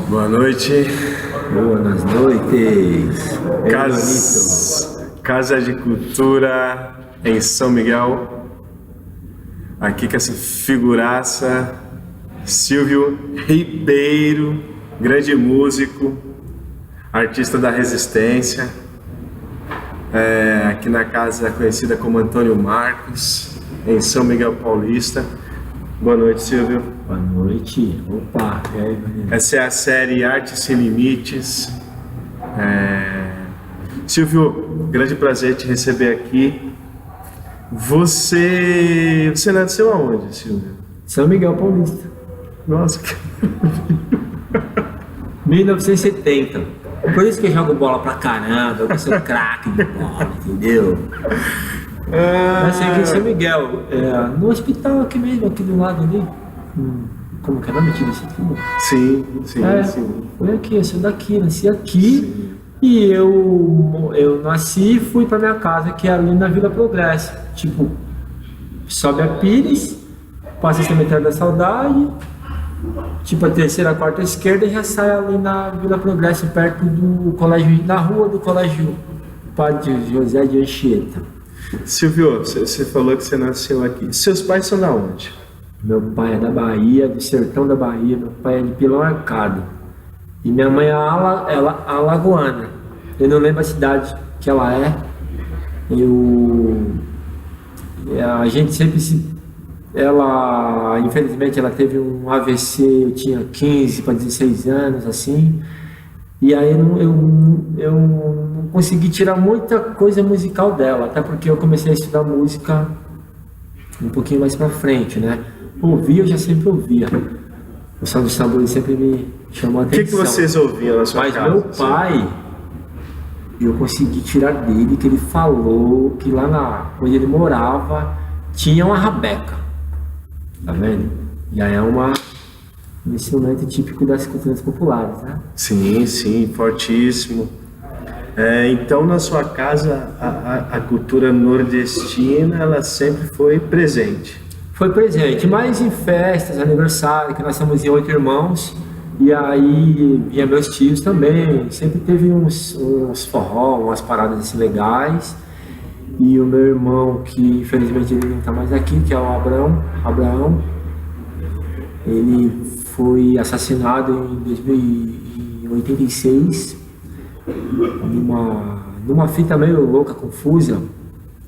Boa noite. Boas noites. Casa de Cultura em São Miguel. Aqui com essa figuraça, Silvio Ribeiro, grande músico, artista da resistência. Aqui na casa conhecida como Antônio Marcos, em São Miguel Paulista. Boa noite, Silvio. Boa noite. Opa. Essa é a série Arte Sem Limites. Silvio, grande prazer te receber aqui. Você nasceu aonde, Silvio? São Miguel Paulista. Nossa, que... 1970. Por isso que eu jogo bola pra caramba, eu sou craque de bola, entendeu? Nasci aqui em São Miguel, no hospital aqui mesmo, aqui do lado ali. Como que é o nome desse filme? Sim. Foi aqui, eu sou daqui, nasci aqui. Sim. E eu nasci e fui pra minha casa, que é ali na Vila Progresso. Tipo, sobe a Pires, passa a Cemitério da Saudade, tipo a terceira, a quarta esquerda, e já sai ali na Vila Progresso, perto do colégio, na rua do colégio Padre José de Anchieta. Silvio, você falou que você nasceu aqui. Seus pais são da onde? Meu pai é da Bahia, do sertão da Bahia. Meu pai é de Pilão Arcado. E minha mãe é alagoana. Eu não lembro a cidade que ela é. A gente sempre infelizmente, ela teve um AVC, eu tinha 15 para 16 anos, assim. E aí eu não consegui tirar muita coisa musical dela, até porque eu comecei a estudar música um pouquinho mais pra frente, né? Eu já sempre ouvia. O som dos tambores sempre me chamou a atenção. O que vocês ouviam na sua casa? Mas meu pai, eu consegui tirar dele que ele falou que lá onde ele morava tinha uma rabeca. Tá vendo? Já é um instrumento típico das culturas populares, né? Sim, fortíssimo. Então, na sua casa, a cultura nordestina, ela sempre foi presente? Foi presente, mas em festas, aniversário, que nós somos em 8 irmãos, e aí vinha meus tios também, sempre teve uns forró, umas paradas assim legais. E o meu irmão, que infelizmente ele não está mais aqui, que é o Abraão, ele foi assassinado em 86, numa fita meio louca, confusa,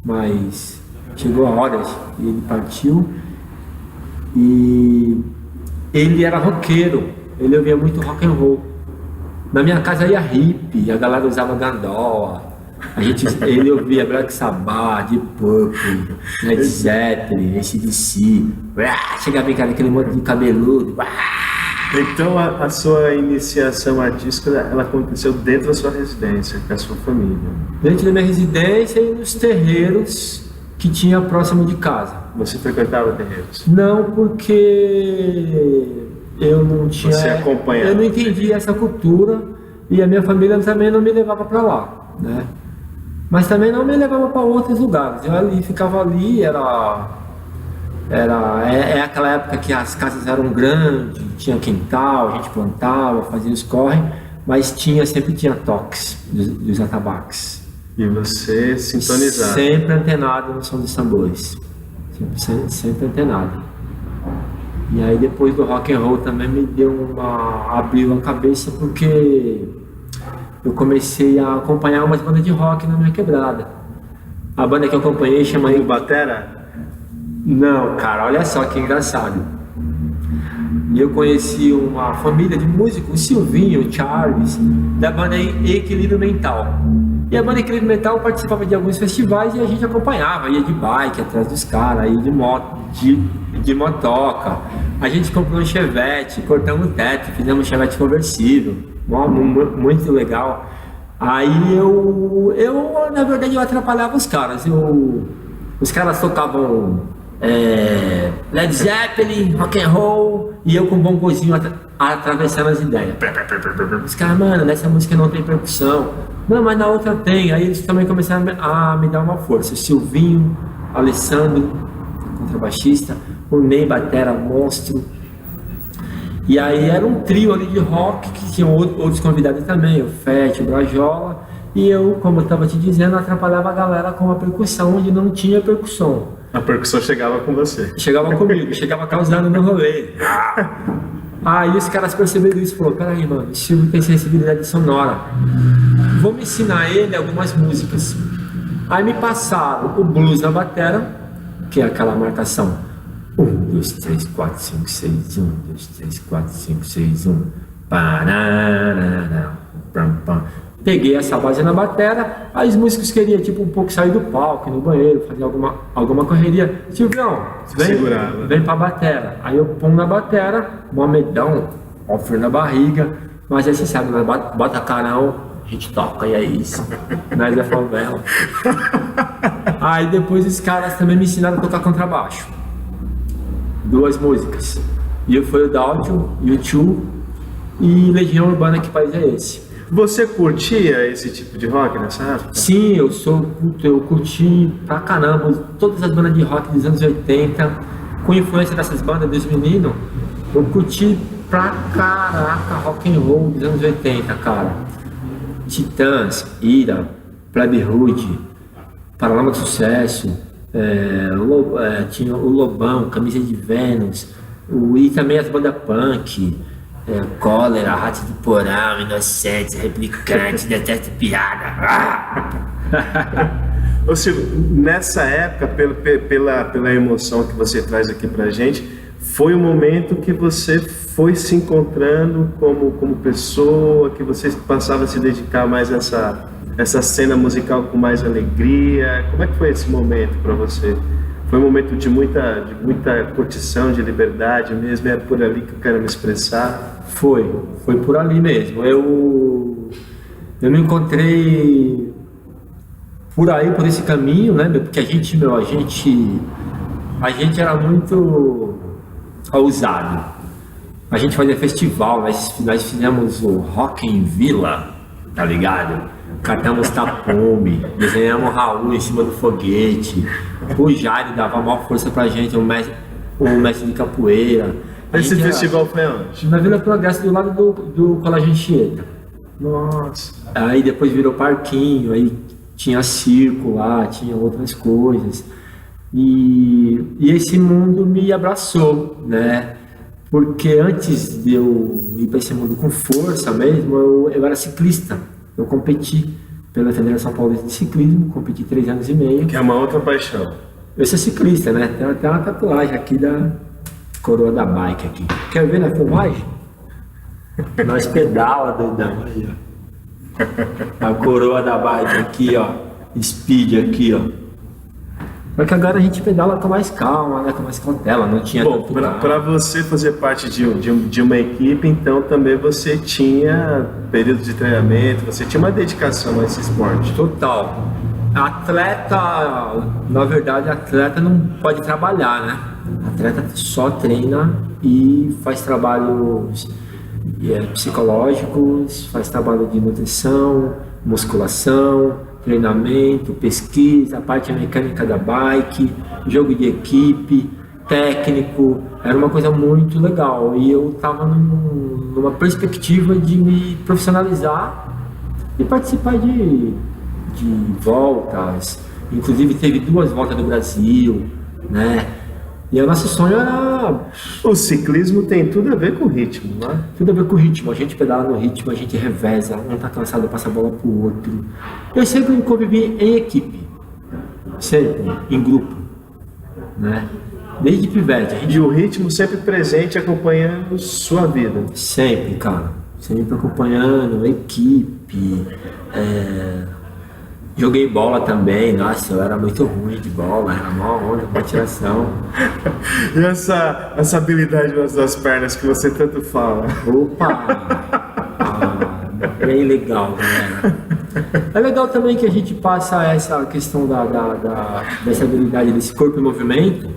mas chegou a hora e ele partiu. E ele era roqueiro, ele ouvia muito rock and roll. Na minha casa ia hippie, a galera usava gandola. Ele ouvia Black Sabbath, Deep Purple, Led Zeppelin, AC/DC. Chegava em casa aquele monte de cabeludo. Então a sua iniciação artística, ela aconteceu dentro da sua residência, com a sua família? Dentro da minha residência e nos terreiros que tinha próximo de casa. Você frequentava terreiros? Não, porque eu não tinha... Você acompanhava? Eu não entendia essa cultura e a minha família também não me levava para lá, né? Mas também não me levava para outros lugares. Eu ficava ali, era aquela época que as casas eram grandes, tinha quintal, a gente plantava, fazia os corre, mas sempre tinha toques dos atabaques. E você sintonizava? Sempre antenado no som dos tambores. Sempre antenado. E aí depois do rock and roll também abriu a cabeça, porque eu comecei a acompanhar umas bandas de rock na minha quebrada. A banda que eu acompanhei chama... O Batera? Não, cara, olha só que engraçado. E eu conheci uma família de músicos, o Silvinho, o Charles, da banda Equilíbrio Mental. E a banda Equilíbrio Mental participava de alguns festivais e a gente acompanhava, ia de bike atrás dos caras, ia de moto, de motoca. A gente comprou um Chevette, cortamos o teto, fizemos um Chevette conversível, muito legal. Aí na verdade, eu atrapalhava os caras. Os caras tocavam Led Zeppelin, rock and roll, e eu com um bongozinho atravessando as ideias. Os caras, mano, nessa música não tem percussão. Não, mas na outra tem. Aí eles também começaram a me dar uma força. O Silvinho, Alessandro, contrabaixista, o Ney, batera, monstro. E aí era um trio ali de rock que tinham outros convidados também, o Fete, o Brajola, e eu, como eu estava te dizendo, atrapalhava a galera com a percussão onde não tinha percussão. A percussão chegava com você. Chegava comigo, chegava causando no rolê. Aí os caras perceberam isso e falaram, peraí mano, o Silvio tem sensibilidade sonora, vamos ensinar ele algumas músicas. Aí me passaram o blues na batera, que é aquela marcação 1, 2, 3, 4, 5, 6, 1, 2, 3, 4, 5, 6, 1. Pararara, pam, pam. Peguei essa base na batera, aí os músicos queriam tipo um pouco sair do palco, ir no banheiro, fazer alguma correria. Silvião, vem pra batera. Aí eu ponho na batera, Momedão, ó frio na barriga, mas aí você sabe, nós bota carão, a gente toca e é isso. Nós é favela. Aí depois os caras também me ensinaram a tocar contrabaixo. 2 músicas. E foi o Dalton, U2 e Legião Urbana, Que País é Esse? Você curtia esse tipo de rock nessa época? Sim, eu curti pra caramba todas as bandas de rock dos anos 80, com influência dessas bandas dos meninos, eu curti pra caraca rock and roll dos anos 80, cara. Titãs, Ira, Plebe Rude, Paralama de Sucesso, tinha o Lobão, Camisa de Vênus, e também as bandas punk, Cólera, Ratos do Porão, Inocentes, Replicantes, Detesto Piada. Ô Silvio, nessa época, pela emoção que você traz aqui pra gente, foi o momento que você foi se encontrando como pessoa, que você passava a se dedicar mais a essa cena musical com mais alegria. Como é que foi esse momento para você? Foi um momento de muita curtição, de liberdade mesmo? É por ali que eu quero me expressar? Foi por ali mesmo. Eu me encontrei por aí, por esse caminho, né? Porque a gente era muito ousado. A gente fazia festival, nós fizemos o Rock em Vila, tá ligado? Catamos tapume, desenhamos Raul em cima do foguete. O Jair dava maior força pra gente, o mestre de capoeira. Esse festival foi onde? Na Vila Progresso, do lado do Colégio Anchieta. Nossa. Aí depois virou parquinho, aí tinha circo lá, tinha outras coisas. E esse mundo me abraçou, né? Porque antes de eu ir para esse mundo com força mesmo, eu era ciclista. Eu competi pela Federação Paulista de Ciclismo, competi 3 anos e meio. Que é uma outra paixão. Eu sou ciclista, né? Tem até uma tatuagem aqui da coroa da bike aqui. Quer ver na filmagem? Nós pedala, doidão, aí, ó. A coroa da bike aqui, ó. Speed aqui, ó. Só que agora a gente pedala com mais calma, né? Com mais cautela, não tinha tanto... Para você fazer parte de uma equipe, então também você tinha período de treinamento, você tinha uma dedicação a esse esporte. Total. Atleta, na verdade, atleta não pode trabalhar, né? Atleta só treina e faz trabalhos psicológicos, faz trabalho de nutrição, musculação, treinamento, pesquisa, a parte mecânica da bike, jogo de equipe, técnico, era uma coisa muito legal e eu estava numa perspectiva de me profissionalizar e participar de voltas, inclusive teve 2 voltas do Brasil, né? E o nosso sonho era... O ciclismo tem tudo a ver com o ritmo, né? Tudo a ver com o ritmo. A gente pedala no ritmo, a gente reveza, um tá cansado, passa a bola pro outro. Eu sempre convivi em equipe, sempre, em grupo, né? Desde pivete. E o ritmo sempre presente, acompanhando sua vida. Sempre, cara. Sempre acompanhando, equipe. Joguei bola também, nossa, eu era muito ruim de bola, era mó onda, com tiração. E essa habilidade nas 2 pernas que você tanto fala? Opa! Bem legal, galera. É legal também que a gente passa essa questão dessa habilidade desse corpo em movimento,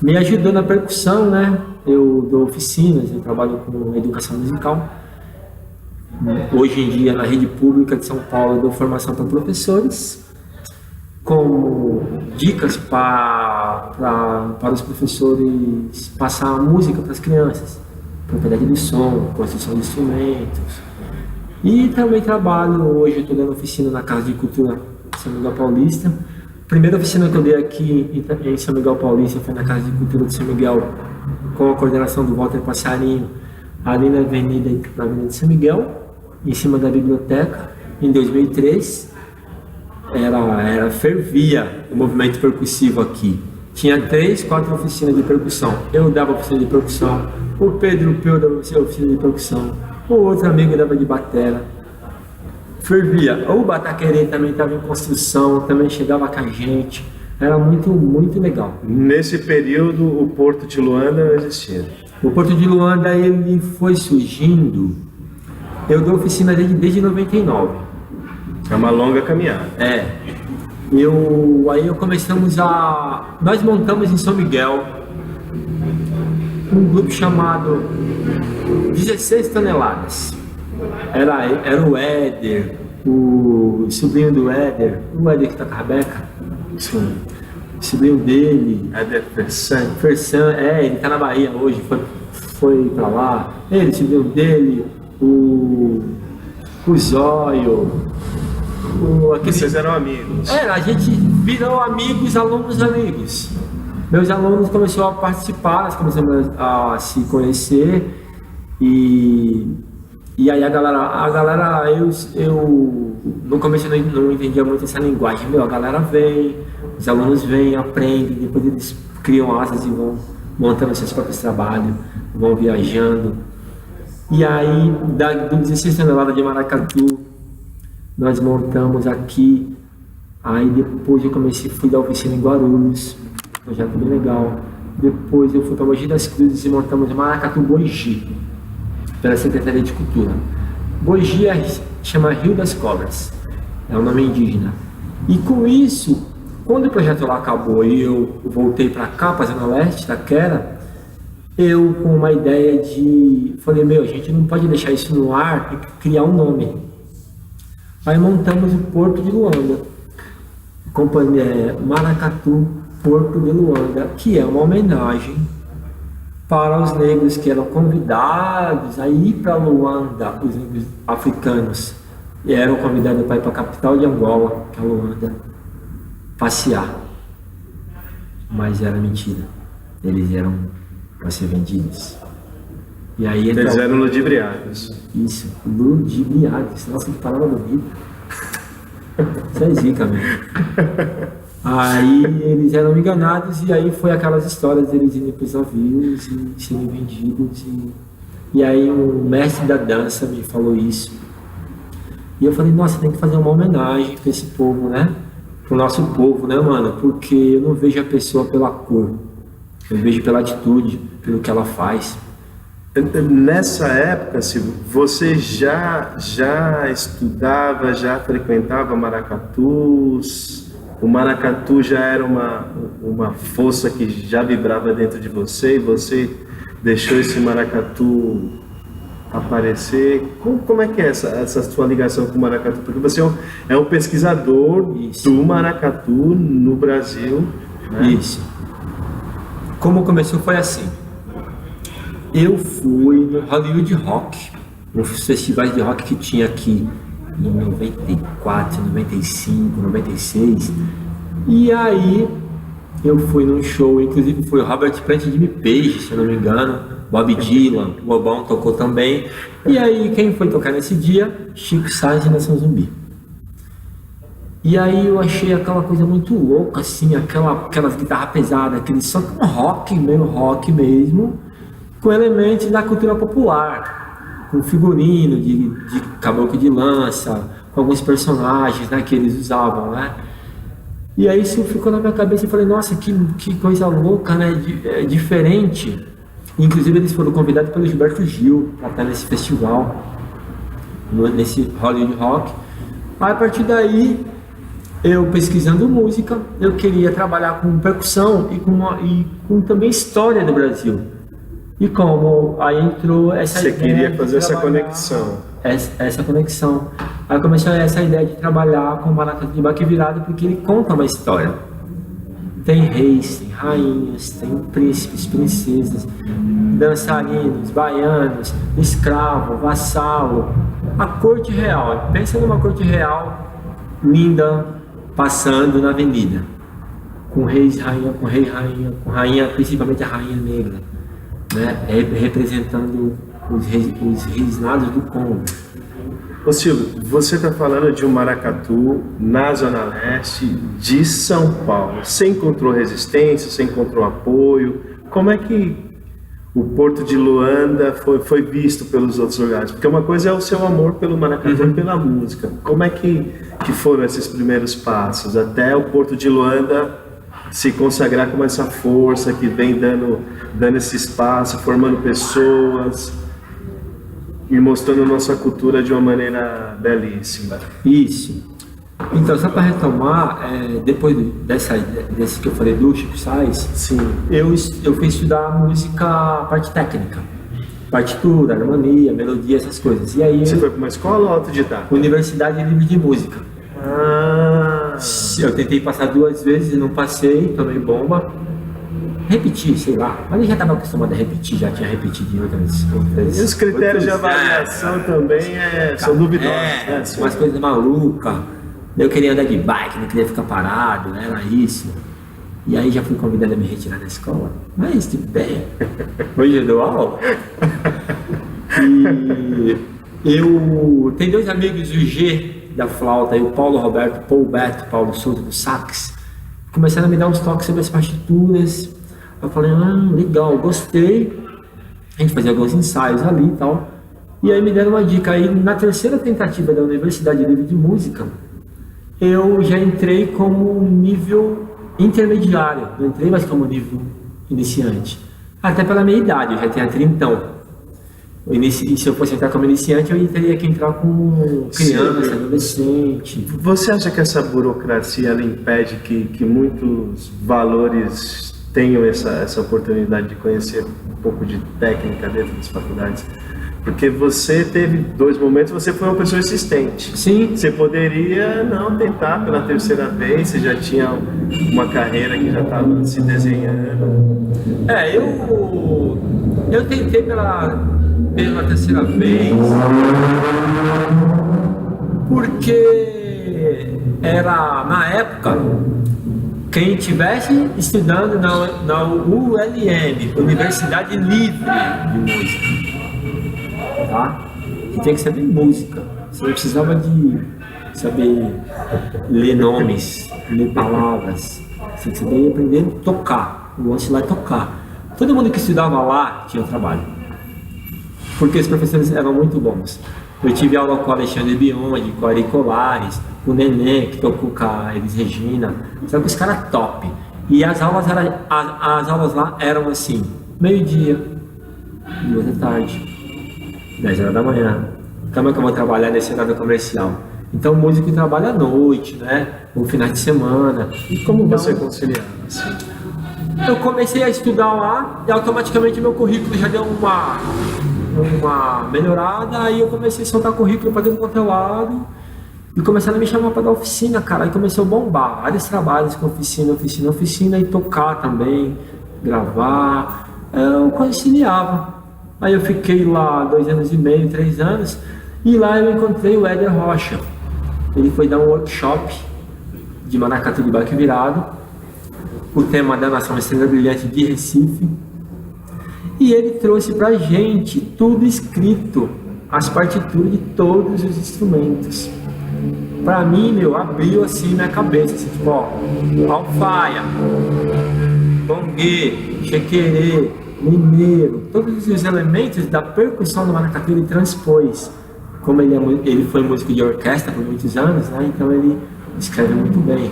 me ajudou na percussão, né? Eu dou oficinas, eu trabalho com educação musical. Hoje em dia, na rede pública de São Paulo, eu dou formação para professores, como dicas para os professores passar música para as crianças, propriedade do som, construção de instrumentos. E também trabalho hoje, estou dando oficina na Casa de Cultura de São Miguel Paulista. A primeira oficina que eu dei aqui em São Miguel Paulista foi na Casa de Cultura de São Miguel, com a coordenação do Walter Passarinho, ali na Avenida de São Miguel, em cima da biblioteca, em 2003. Fervia o movimento percussivo aqui. Tinha 3, 4 oficinas de percussão. Eu dava oficina de percussão, o Pedro Peu dava oficina de percussão, o outro amigo dava de batera. Fervia. O Bataquerê também estava em construção, também chegava com a gente. Era muito, muito legal. Nesse período, o Porto de Luanda não existia. O Porto de Luanda, ele foi surgindo. Eu dou oficina desde 99. É uma longa caminhada. Nós montamos em São Miguel um grupo chamado 16 Toneladas. Era o Éder, o sobrinho do Éder, o Éder que tá com a Rebeca. Sim. O sobrinho dele. Éder Fersan. Ele tá na Bahia hoje, foi pra lá. Ele, o sobrinho dele, o Zóio. Vocês eram amigos? A gente virou amigos, amigos. Meus alunos começaram a participar, nós começamos a se conhecer e aí a galera eu no começo eu não entendia muito essa linguagem. A galera vem, os alunos vêm, aprendem, depois eles criam asas e vão montando seus próprios trabalhos, vão viajando. E aí, do 16 toneladas de maracatu, nós montamos aqui. Aí depois eu fui dar oficina em Guarulhos, um projeto bem legal. Depois eu fui para Mogi das Cruzes e montamos Maracatu Boigi, pela Secretaria de Cultura. Boigi chama Rio das Cobras, é um nome indígena. E com isso, quando o projeto lá acabou e eu voltei para cá, para a Zona Leste, Taquera, eu com uma ideia falei, a gente não pode deixar isso no ar e criar um nome. Aí montamos o Porto de Luanda, companhia Maracatu Porto de Luanda, que é uma homenagem para os negros que eram convidados a ir para Luanda, os negros africanos, e eram convidados para ir para a capital de Angola, que é Luanda, passear. Mas era mentira, eles eram para ser vendidos. E aí eles eram ludibriados. Isso, ludibriados. Nossa, que palavra bonita. Isso é zica mesmo. Aí eles eram enganados e aí foi aquelas histórias deles indo para os navios e sendo vendidos. E aí o mestre da dança me falou isso. E eu falei, nossa, tem que fazer uma homenagem para esse povo, né? Para o nosso povo, né, mano? Porque eu não vejo a pessoa pela cor. Eu vejo pela atitude, pelo que ela faz. Nessa época, Silvio, você já estudava, já frequentava maracatus? O maracatu já era uma força que já vibrava dentro de você e você deixou esse maracatu aparecer? Como é que é essa sua ligação com o maracatu? Porque você é um pesquisador do maracatu no Brasil, né? Isso. Como começou foi assim. Eu fui no Hollywood Rock, nos festivais de rock que tinha aqui em 94, 95, 96. E aí eu fui num show, inclusive foi o Robert Plant e Jimmy Page, se eu não me engano, Bob Dylan, o Bobão tocou também. E aí quem foi tocar nesse dia? Chico Sainz e Nação Zumbi. E aí eu achei aquela coisa muito louca, assim, aquelas guitarras pesadas, aquele som rock, meio rock mesmo, com elementos da cultura popular, com figurino de caboclo de lança, com alguns personagens, né, que eles usavam, né? E aí isso ficou na minha cabeça e falei, nossa, que coisa louca, né, diferente. Inclusive eles foram convidados pelo Gilberto Gil para estar nesse festival, nesse Hollywood Rock. Aí, a partir daí, eu pesquisando música, eu queria trabalhar com percussão e com também história do Brasil. E como aí entrou essa Você ideia. Você queria fazer essa conexão. Essa conexão. Aí começou essa ideia de trabalhar com o maracatu de baque virado, porque ele conta uma história. tem reis, tem rainhas, tem príncipes, princesas, dançarinos, baianos, escravo, vassalo, a corte real. Pensa numa corte real linda, passando na avenida, com reis, rainha, com rei, rainha, com rainha, principalmente a rainha negra, né? Representando os reinados do Congo. Ô Silvio, você está falando de um maracatu na Zona Leste de São Paulo. Você encontrou resistência, você encontrou apoio? Como é que o Porto de Luanda foi visto pelos outros lugares? Porque uma coisa é o seu amor pelo maracatu e pela música. Como é que foram esses primeiros passos até o Porto de Luanda se consagrar como essa força que vem dando esse espaço, formando pessoas e mostrando nossa cultura de uma maneira belíssima? Isso. Então, só para retomar, depois desse que eu falei do Chico Sainz, sim, eu fui estudar música, parte técnica, partitura, harmonia, melodia, essas coisas. E aí, você foi para uma escola ou autodidata? Universidade Livre de Música. Ah. Eu tentei passar 2 vezes e não passei, tomei bomba. Repeti, sei lá, mas eu já estava acostumado a repetir, já tinha repetido em outras. E os critérios de avaliação também são duvidosos, né? Umas coisas malucas. Eu queria andar de bike, não queria ficar parado, né? Era isso. E aí já fui convidado a me retirar da escola. Mas tudo bem. Hoje eu dou aula. E eu tenho 2 amigos, o G da flauta e o Paulo Roberto, Paulo Souza do sax. Começaram a me dar uns toques sobre as partituras. Eu falei, legal, gostei. A gente fazia alguns ensaios ali e tal. E aí me deram uma dica. Aí na terceira tentativa da Universidade Livre de Música, eu já entrei como nível intermediário. Não entrei mais como nível iniciante. Até pela minha idade, eu já tinha 30. E se eu fosse entrar como iniciante, eu teria que entrar com criança, adolescente. Você acha que essa burocracia ela impede que muitos valores tenham essa oportunidade de conhecer um pouco de técnica dentro das faculdades? Porque você teve 2 momentos, você foi uma pessoa insistente. Sim. Você poderia não tentar pela terceira vez, você já tinha uma carreira que já estava se desenhando. Eu tentei pela terceira vez, porque era, na época, quem estivesse estudando na ULM, Universidade Livre de Música, tá? Que tinha que saber música. Você não precisava de saber ler nomes, ler palavras. Você tinha que saber aprender a tocar. O lance lá é tocar. Todo mundo que estudava lá tinha trabalho, porque os professores eram muito bons. Eu tive aula com o Alexandre Biondi, com o Ari Colares, com o Nenê, que tocou com a Elis Regina. Sabe que os caras top. E as aulas lá eram assim, 12h, 14h, 10h da manhã. Como é que eu vou trabalhar nesse horário comercial? Então o músico trabalha à noite, né? Ou final de semana. E como você conciliava assim? Eu comecei a estudar lá e automaticamente meu currículo já deu uma melhorada. Aí eu comecei a soltar currículo para dentro do conteúdo e começaram a me chamar para dar oficina, cara. Aí começou a bombar, vários trabalhos com oficina e tocar também, gravar. Eu conciliava. Aí eu fiquei lá 2 anos e meio, 3 anos, e lá eu encontrei o Éder Rocha. Ele foi dar um workshop de maracatu de baque virado, o tema da Nação Estrela Brilhante de Recife, e ele trouxe pra gente tudo escrito, as partituras de todos os instrumentos. Pra mim, abriu assim minha cabeça, assim, tipo, ó, alfaia, bongue, chequerê, mineiro, todos os elementos da percussão do maracatu ele transpôs. Como ele foi músico de orquestra por muitos anos, né? Então ele escreve muito bem.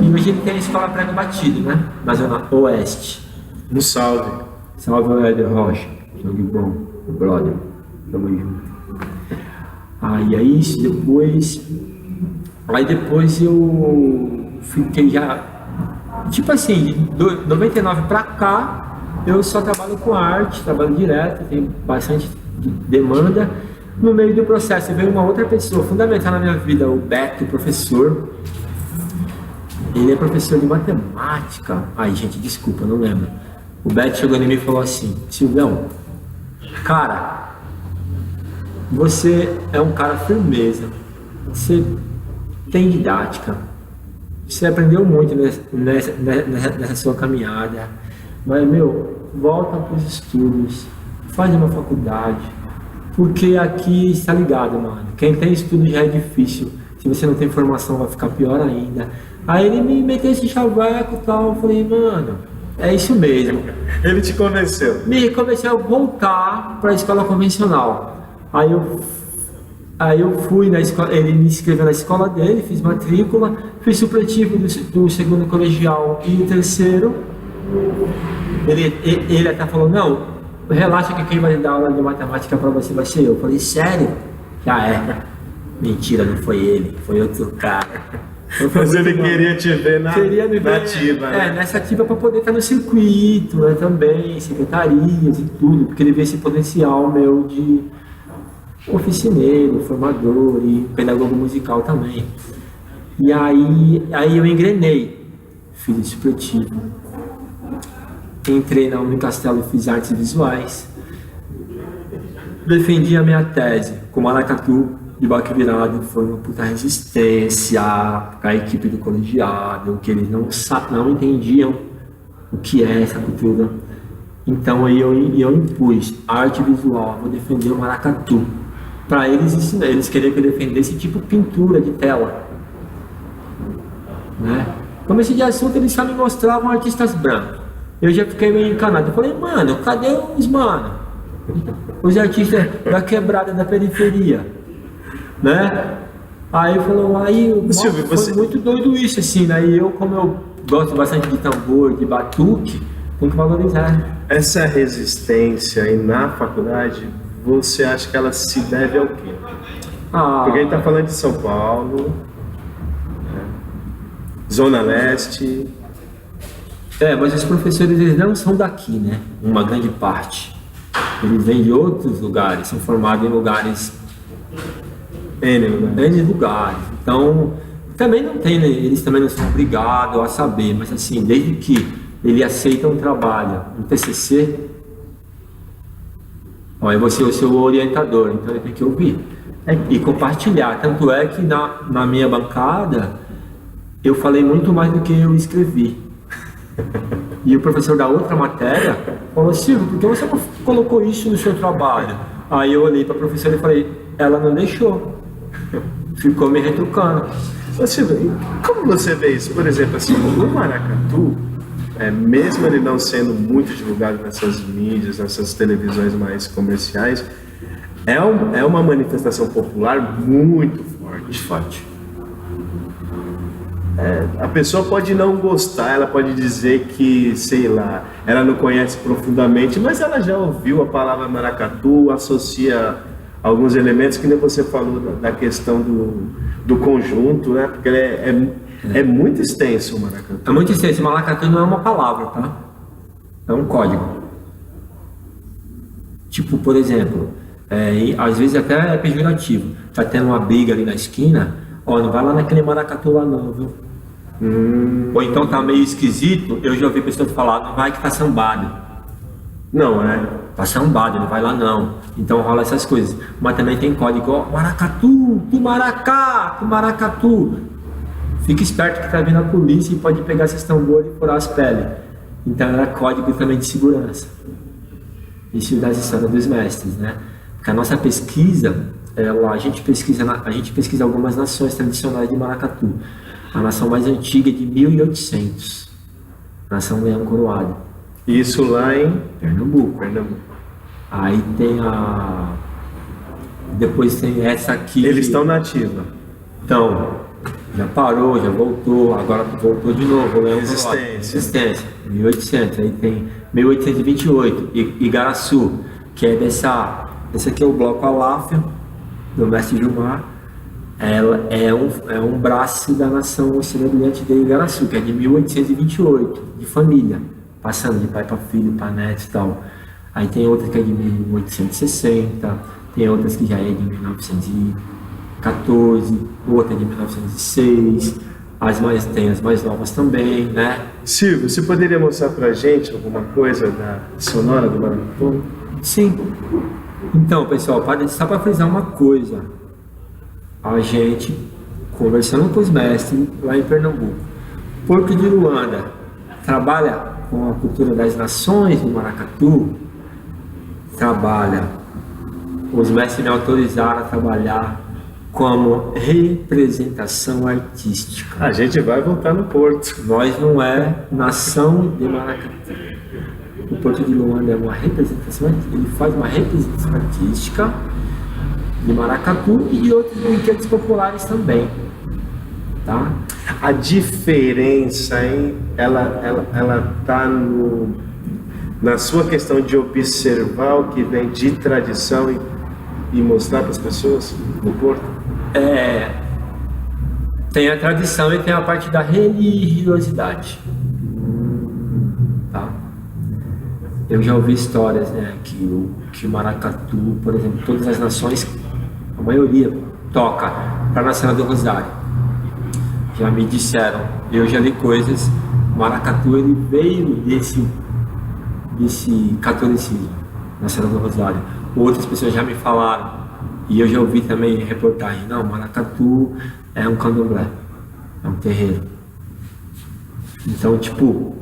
E hoje ele tem a escola prego batido, né? Na zona oeste. Um salve. Salve o Éder Rocha, jogo bom, o brother, tamo junto. Aí é isso, depois eu fiquei já, tipo assim, de 99 pra cá, eu só trabalho com arte, trabalho direto, tem bastante demanda. No meio do processo veio uma outra pessoa fundamental na minha vida, o Beto, o professor. Ele é professor de matemática. Ai, gente, desculpa, não lembro. O Beto chegou em mim e falou assim: Silvão, cara, você é um cara firmeza, você tem didática, você aprendeu muito nessa sua caminhada, mas, meu, volta para os estudos, faz uma faculdade, porque aqui, está ligado, mano, quem tem estudo já é difícil, se você não tem formação vai ficar pior ainda. Aí ele me meteu esse chaveco e tal, eu falei, mano, é isso mesmo. Ele te convenceu? Me convenceu a voltar para a escola convencional. Aí eu fui na escola, ele me inscreveu na escola dele, fiz matrícula, fiz supletivo do segundo colegial e o terceiro. Ele até falou, não, relaxa que quem vai dar aula de matemática para você vai ser eu. Eu falei, sério? Já é. Mentira, não foi ele, foi outro cara. Mas ele queria te ver na ativa, né? Nessa ativa para poder estar no circuito, né, também, secretarias e tudo, porque ele vê esse potencial meu de oficineiro, formador e pedagogo musical também. E aí eu engrenei, fiz supletivo, entrei na Unicastelo e fiz artes visuais, defendi a minha tese com maracatu de baque virado, foi uma puta resistência para a equipe do colegiado, que eles não entendiam o que é essa cultura. Então aí eu impus arte visual, vou defender o maracatu. Para eles ensinar, eles queriam que eu defendesse tipo pintura de tela, né? Como esse de assunto eles só me mostravam artistas brancos. Eu já fiquei meio encanado. Eu falei, mano, cadê os artistas da quebrada, da periferia, né? Aí falou, Silvio, foi muito doido isso, assim, né? E eu, como eu gosto bastante de tambor, de batuque, tenho que valorizar. Essa resistência aí na faculdade, você acha que ela se deve ao quê? Porque a gente está falando de São Paulo, né? Zona Leste. Mas os professores, eles não são daqui, né? Uma grande parte. Eles vêm de outros lugares, são formados em lugares... N lugares. Então, também não tem, né? Eles também não são obrigados a saber, mas assim, desde que ele aceita um trabalho, um TCC, eu vou ser o seu orientador, então ele tem que ouvir e compartilhar. Tanto é que na minha bancada eu falei muito mais do que eu escrevi. E o professor da outra matéria falou, Silvio, por que você não colocou isso no seu trabalho? Aí eu olhei para a professora e falei, ela não deixou. Ficou me retrucando. Silvio, como você vê isso? Por exemplo, assim, o maracatu, mesmo ele não sendo muito divulgado nessas mídias, nessas televisões mais comerciais, é uma manifestação popular muito forte. A pessoa pode não gostar, ela pode dizer que, sei lá, ela não conhece profundamente, mas ela já ouviu a palavra maracatu, associa alguns elementos, que nem você falou da questão do conjunto, né? Porque é muito extenso o maracatu. É muito extenso. Maracatu não é uma palavra, tá? É um código. Tipo, por exemplo, às vezes até é pejorativo. Tá tendo uma briga ali na esquina, não vai lá naquele maracatu lá não, viu? Ou então tá meio esquisito, eu já ouvi pessoas falar, não vai que tá sambado. Não, tá sambado, não vai lá não. Então rola essas coisas. Mas também tem código, maracatu, tu maracatu. Fica esperto que tá vindo a polícia e pode pegar esses tambores e furar as peles. Então era código também de segurança. Isso das histórias dos mestres, né? Porque a nossa pesquisa, a gente pesquisa algumas nações tradicionais de maracatu. A nação mais antiga é de 1800, nação Leão Coroado. Isso lá em Pernambuco. Aí tem depois tem essa aqui. Eles estão na ativa. Então, já parou, já voltou, agora voltou de novo. Leão Resistência. 1800. Aí tem 1828, Igaraçu, que é esse aqui é o bloco Aláfia, do mestre Gilmar. Ela é um braço da nação oceano-brilhante de Igaraçu, que é de 1828, de família, passando de pai para filho, para neto e tal. Aí tem outra que é de 1860, tem outras que já é de 1914, outra de 1906, Tem as mais novas também, né? Silvio, você poderia mostrar pra gente alguma coisa da sonora do maracatu? Sim. Então, pessoal, só para frisar uma coisa, a gente, conversando com os mestres lá em Pernambuco, Porto de Luanda trabalha com a cultura das nações do maracatu, os mestres me autorizaram a trabalhar como representação artística. A gente vai voltar no Porto. Nós não é nação de maracatu. O Porto de Luanda é uma representação, ele faz uma representação artística de maracatu e de outros brinquedos populares também, tá? A diferença, hein? Ela tá na sua questão de observar o que vem de tradição e mostrar para as pessoas no Porto? Tem a tradição e tem a parte da religiosidade, tá? Eu já ouvi histórias, né, que o maracatu, por exemplo, todas as nações, a maioria toca para a Nossa Senhora do Rosário. Já me disseram, eu já li coisas, o maracatu ele veio desse catolicismo, Nossa Senhora do Rosário. Outras pessoas já me falaram, e eu já ouvi também reportagem, não, maracatu é um candomblé, é um terreiro. Então, tipo,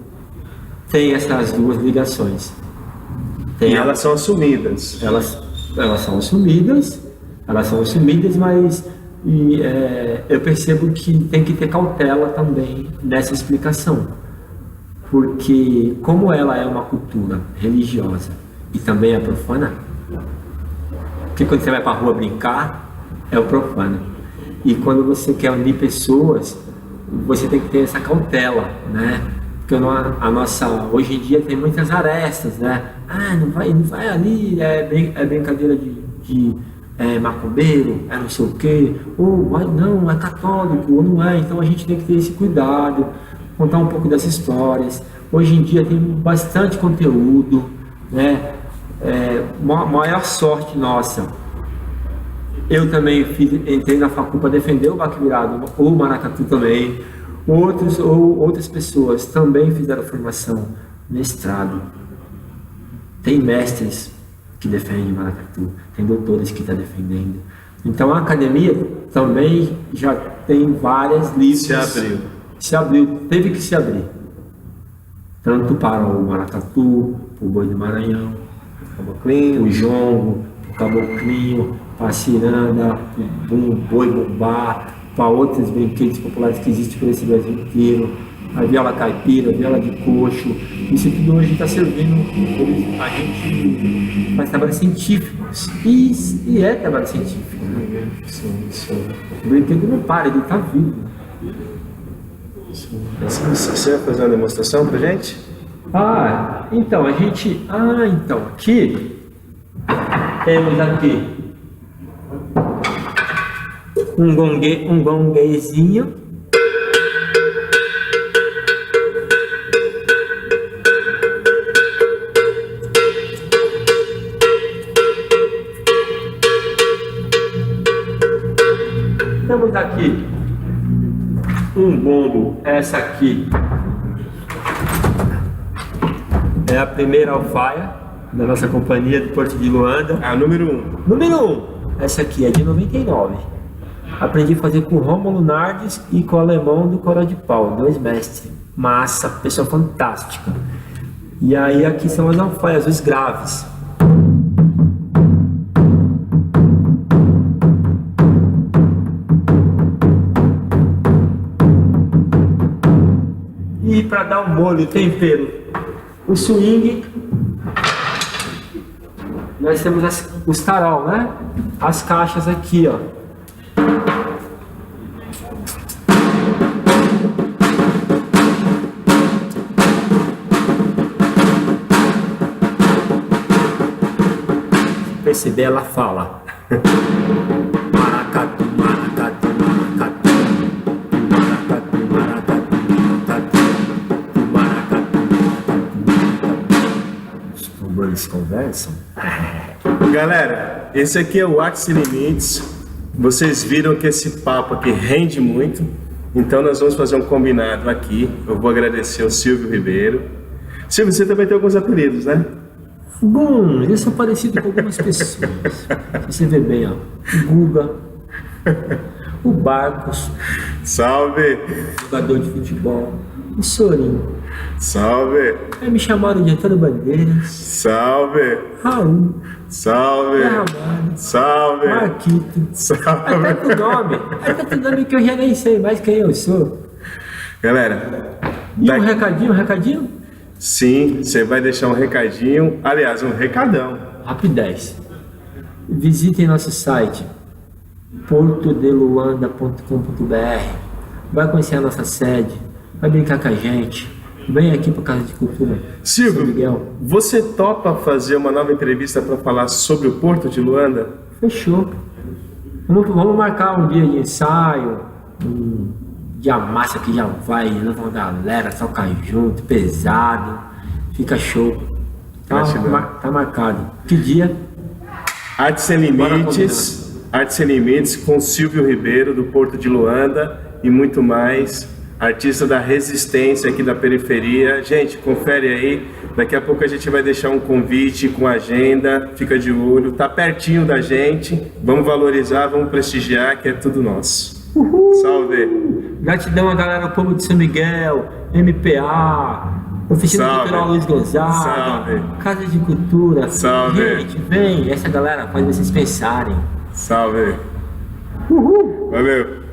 tem essas duas ligações. Elas são assumidas. Elas são assumidas, mas eu percebo que tem que ter cautela também nessa explicação. Porque como ela é uma cultura religiosa e também é profana, porque quando você vai para a rua brincar, é o profano. E quando você quer unir pessoas, você tem que ter essa cautela, né? Porque hoje em dia tem muitas arestas, né? Não vai ali, é brincadeira de macumbeiro, é não sei o quê, ou não, é católico, ou não é. Então a gente tem que ter esse cuidado, contar um pouco das histórias. Hoje em dia tem bastante conteúdo, né? Maior sorte nossa. Eu também entrei na facul para defender o baque virado, ou o maracatu também. Outras pessoas também fizeram formação, mestrado. Tem mestres que defendem maracatu, tem doutores que estão defendendo. Então a academia também já tem várias livros. Se abriu, teve que se abrir. Tanto para o maracatu, para o boi do Maranhão, o jongo, o caboclinho, para a ciranda, o boi bumbá, para outros brinquedos populares que existem por esse Brasil inteiro, a viola caipira, a viola de coxo. Isso tudo hoje está servindo, a gente faz trabalhos científicos, e é trabalho científico, né? Sim. O brinquedo não para, ele está vivo. Você vai fazer uma demonstração pra gente? Então aqui temos aqui um gonguezinho. Temos aqui um bombo, essa aqui é a primeira alfaia da nossa companhia de Porto de Luanda. A número 1. Número 1. Essa aqui é de 99. Aprendi a fazer com o Rômulo Nardes e com o alemão do Cora de Pau, 2 mestres. Massa, pessoa fantástica. E aí aqui são as alfaias, os graves. E para dar um molho, tempero, o swing, nós temos os tarol, né? As caixas aqui, ó. Perceber, ela fala. Maracatu, maracatu, maracatu, maracatu, maracatu, maracatu, maracatu, maracatu. Os tambores conversam. Galera, esse aqui é o Arte Sem Limites. Vocês viram que esse papo aqui rende muito. Então nós vamos fazer um combinado aqui. Eu vou agradecer ao Silvio Ribeiro. Silvio, você também tem alguns apelidos, né? Alguns, eu sou parecido com algumas pessoas. Você vê bem, ó. O Guga, o Barcos, Salve! jogador de futebol, o Sorinho. Salve! Aí me chamaram de Antônio Bandeiras, Salve! Raul, Salve! Ramado, Salve! Marquito. É Salve! tanto nome, que eu já nem sei mais quem eu sou. Galera, E um recadinho? sim, você vai deixar um recadinho, aliás, um recadão. Rapidez. Visitem nosso site portodeluanda.com.br. Vai conhecer a nossa sede, vai brincar com a gente. Vem aqui para Casa de Cultura. São Silvio, Miguel. você topa fazer uma nova entrevista para falar sobre o Porto de Luanda? Fechou. Vamos marcar um dia de ensaio, um dia massa que já vai, leva uma galera, toca junto, pesado, fica show. Tá marcado. Que dia? Arte Sem Limites, Arte Sem Limites com Silvio Ribeiro do Porto de Luanda e muito mais. Artista da resistência aqui da periferia. Gente, confere aí. Daqui a pouco a gente vai deixar um convite com agenda. Fica de olho. Tá pertinho da gente. Vamos valorizar, vamos prestigiar, que é tudo nosso. Uhul. Salve! Gratidão a galera do povo de São Miguel, MPA, Oficina Cultural Luiz Gonzaga, Salve. Casa de Cultura. Salve. Gente, vem. Essa galera faz vocês pensarem. Salve! Uhul! Valeu!